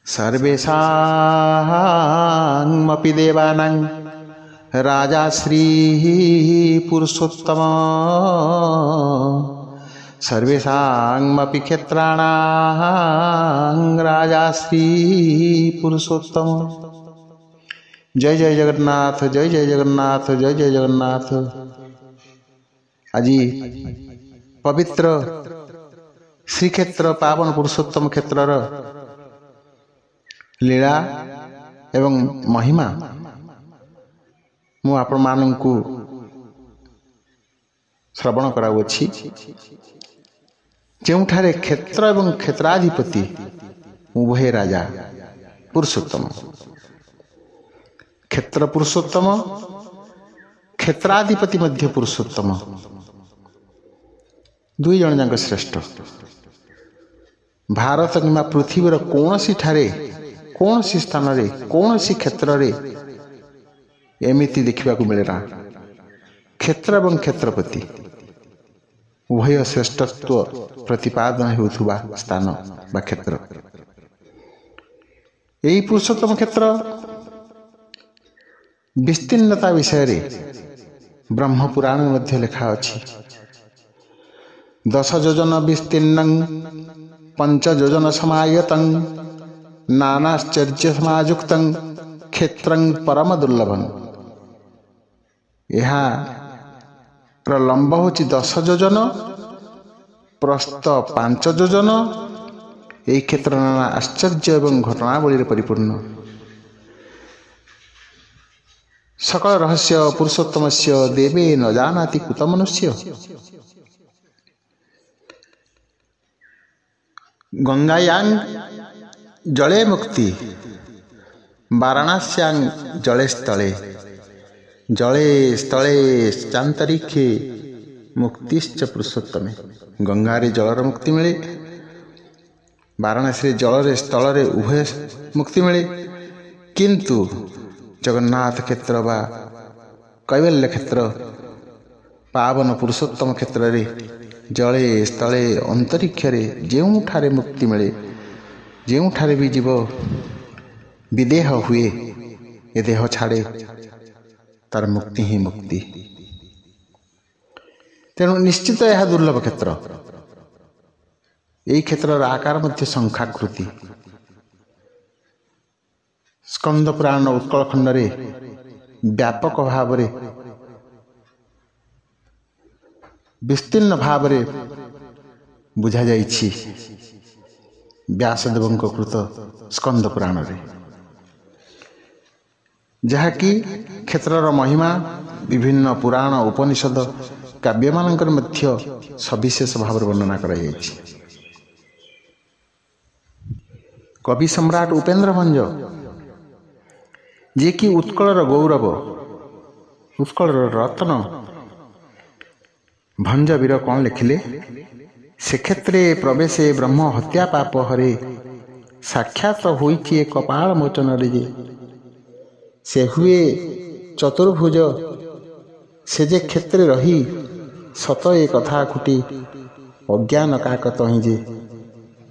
सर्वेषामपि देवानां राजा श्री पुरुषोत्तम सर्वेषामपि क्षेत्राणां राजा श्री पुरुषोत्तम। जय जय जगन्नाथ, जय जय जगन्नाथ, जय जय जगन्नाथ। आज पवित्र श्रीक्षेत्र पावन पुरुषोत्तम क्षेत्रर लीला एवं महिमा मु आपण मानकु श्रवण कराउछि। जोठारे क्षेत्र एवं क्षेत्राधिपति उभय राजा पुरुषोत्तम, क्षेत्र पुरुषोत्तम, क्षेत्राधिपति मध्य पुरुषोत्तम, दुई जन जाक श्रेष्ठ। भारत किंवा पृथ्वीर कौनसी ठारे कौनसी स्थान रे कौनसी क्षेत्र रे एमिति देखा मिलेना। क्षेत्र एवं क्षेत्रपति उभय श्रेष्ठत्व प्रतिपादन होउथुबा स्थान बा क्षेत्र। यही पुरुषोत्तम क्षेत्र विस्तीर्णता विषय रे ब्रह्म पुराण मध्य लिखा अछि। 10 योजन विस्तीर्णं 5 योजन समायतं नानाश्चर्य समायुक्तं क्षेत्रं परम दुर्लभं। यहाँ प्रलंब होची 10 योजन, प्रस्थ 5 योजन। यही क्षेत्र नाना आश्चर्य एवं घटनावली परिपूर्ण। सकल रहस्य पुरुषोत्तमस्य देवे न जानाति कुत मनुष्य। गंगायां जले मुक्ति, वाराणस्यां जले स्थले, जले स्थले चांतरिक्षे मुक्तिश्च पुरुषोत्तमे। गंगारे जलर मुक्ति मिले, वाराणसी जलरे स्थलरे उभय मुक्ति मिले, किंतु जगन्नाथ क्षेत्र बा कैवल्य क्षेत्र पावन पुरुषोत्तम क्षेत्र रे जले स्थले अंतरिक्षरे जेउठारे मुक्ति मिले, जेउठारे भी जीव विदेह हुए, ये देह छाड़े तार मुक्ति ही मुक्ति। तेणु निश्चित यह दुर्लभ क्षेत्र। यही क्षेत्र आकार मध्य संख्याकृति। स्कंद पुराण उत्कल खंड रे व्यापक भाव रे विस्तीर्ण भाव रे बुझा जाइछि व्यासदेवଙ୍କ कृत स्कंद पुराण रे, जहाँकि क्षेत्रर महिमा विभिन्न पुराण उपनिषद काव्य मानकर मध्य सविशेष भाव वर्णना करा जाइछि। कवि सम्राट उपेन्द्र भंज जे कि उत्कलर गौरव, उत्कलर रत्न भंज वीर कौन लिखिले? से क्षेत्रे प्रवेशे ब्रह्म हत्या पाप हरे, साक्षात होइछि कपाल मोचन रे। से हुए चतुर्भुज, से जे क्षेत्रे रही सत ए कथा खुटी, अज्ञान काकत ही जे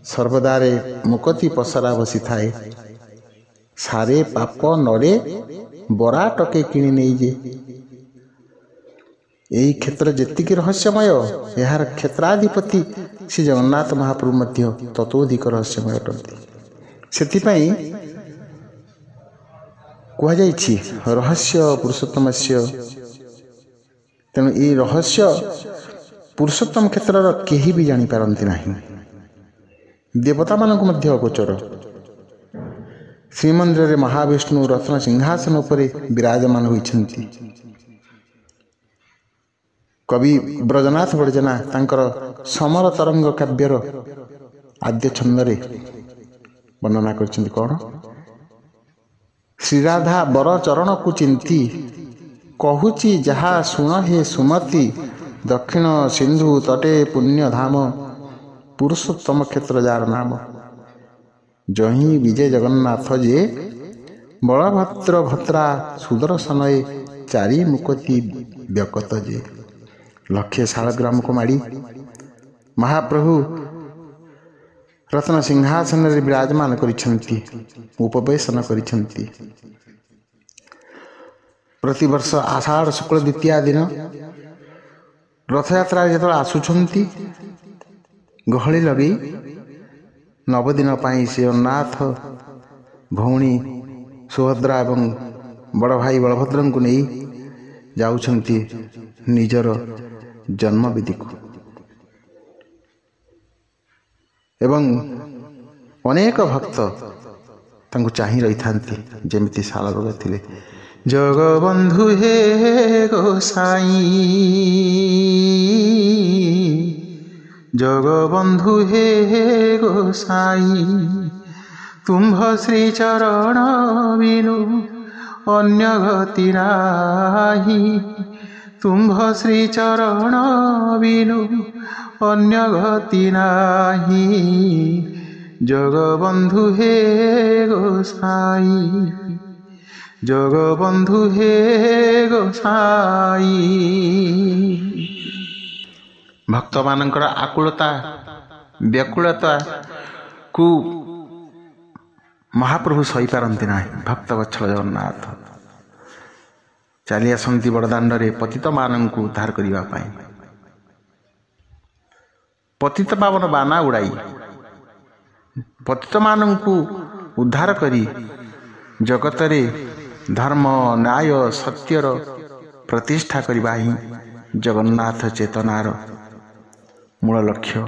सर्वदारे मुकति पसरा बसी थाए। सारे पाप नरे बरा टके किणी नहीं जे। यही क्षेत्र जेतिक रहस्यमय, यार क्षेत्राधिपति श्री जगन्नाथ महाप्रभु मध्य ततोधिक रहस्यमय अटंती। सेतिपई कह जाइछि रहस्य पुरुषोत्तमस्य। तेणु ये रहस्य पुरुषोत्तम क्षेत्रर केही भी जानी पारंती नाही, देवता मानक मध्य अगोचर। श्रीमंदिर रे महाविष्णु रत्न सिंहासन उपरे विराजमान होइछन्ति। कवि ब्रजनाथ बड़जना तांकर समर तरंग काव्यर आद्य छंदरे वर्णना करछन्ति। कौन? श्रीराधा बर चरण को चिंती, कहूची जहा सुन हे सुमति, दक्षिण सिंधु तटे पुण्य धाम, पुरुषोत्तम क्षेत्र जार नाम। जही विजय जगन्नाथ जे, बलभद्र भद्रा सुदर्शनये, चारि मुकति व्यकत जे। लक्ष्य शालग्राम को माड़ी महाप्रभु ରତ୍ନ ସିଂହାସନରେ ବିରାଜମାନ କରିଛନ୍ତି, ଉପବେଶନ କରିଛନ୍ତି। ପ୍ରତିବର୍ଷ ଆଷାଢ଼ ଶୁକ୍ଳ ଦ୍ୱିତୀୟା ଦିନ ରଥଯାତ୍ରାରେ ଯେତେବେଳେ ଆସୁଛନ୍ତି, ଗହଳି ଲଗେଇ 9 ଦିନ ପାଇଁ ସେ ଜଗନ୍ନାଥ ଭଉଣୀ ସୁଭଦ୍ରା ଏବଂ ବଡ଼ ଭାଇ ବଳଭଦ୍ରଙ୍କୁ ନେଇ ଯାଉଛନ୍ତି ନିଜର ଜନ୍ମବେଦୀକୁ। ଏବଂ ଅନେକ ଭକ୍ତ ତାଙ୍କୁ ଚାହିଁ ରହିଥାନ୍ତି, ଯେମିତି ଶାଳବଗ ଥିଲେ। ଜଗବନ୍ଧୁ ହେ ଗୋସାଇଁ, ଜଗବନ୍ଧୁ ହେ ଗୋସାଇଁ, ତୁମ୍ଭ ଶ୍ରୀଚରଣ ବିନୁ ଅନ୍ୟ ଗତି ନାହିଁ, ତୁମ୍ଭ ଶ୍ରୀଚରଣ ବିନୁ ଅନ୍ୟ ଗତି ନାହିଁ, ଜଗବନ୍ଧୁ ହେ ଗୋସାଇଁ, ଜଗବନ୍ଧୁ ହେ ଗୋସାଇଁ। ଭକ୍ତମାନଙ୍କର ଆକୁଳତା ବ୍ୟାକୁଳତାକୁ ମହାପ୍ରଭୁ ସହିପାରନ୍ତି ନାହିଁ। ଭକ୍ତବତ୍ସଳ ଜଗନ୍ନାଥ ଚାଲି ଆସନ୍ତି ବଡ଼ଦାଣ୍ଡରେ ପତିତମାନଙ୍କୁ ଉଦ୍ଧାର କରିବା ପାଇଁ। ପତିତ ପାବନ ବାନା ଉଡ଼ାଇ ପତିତମାନଙ୍କୁ ଉଦ୍ଧାର କରି ଜଗତରେ ଧର୍ମ ନ୍ୟାୟ ସତ୍ୟର ପ୍ରତିଷ୍ଠା କରିବା ହିଁ ଜଗନ୍ନାଥ ଚେତନାର ମୂଳ ଲକ୍ଷ୍ୟ।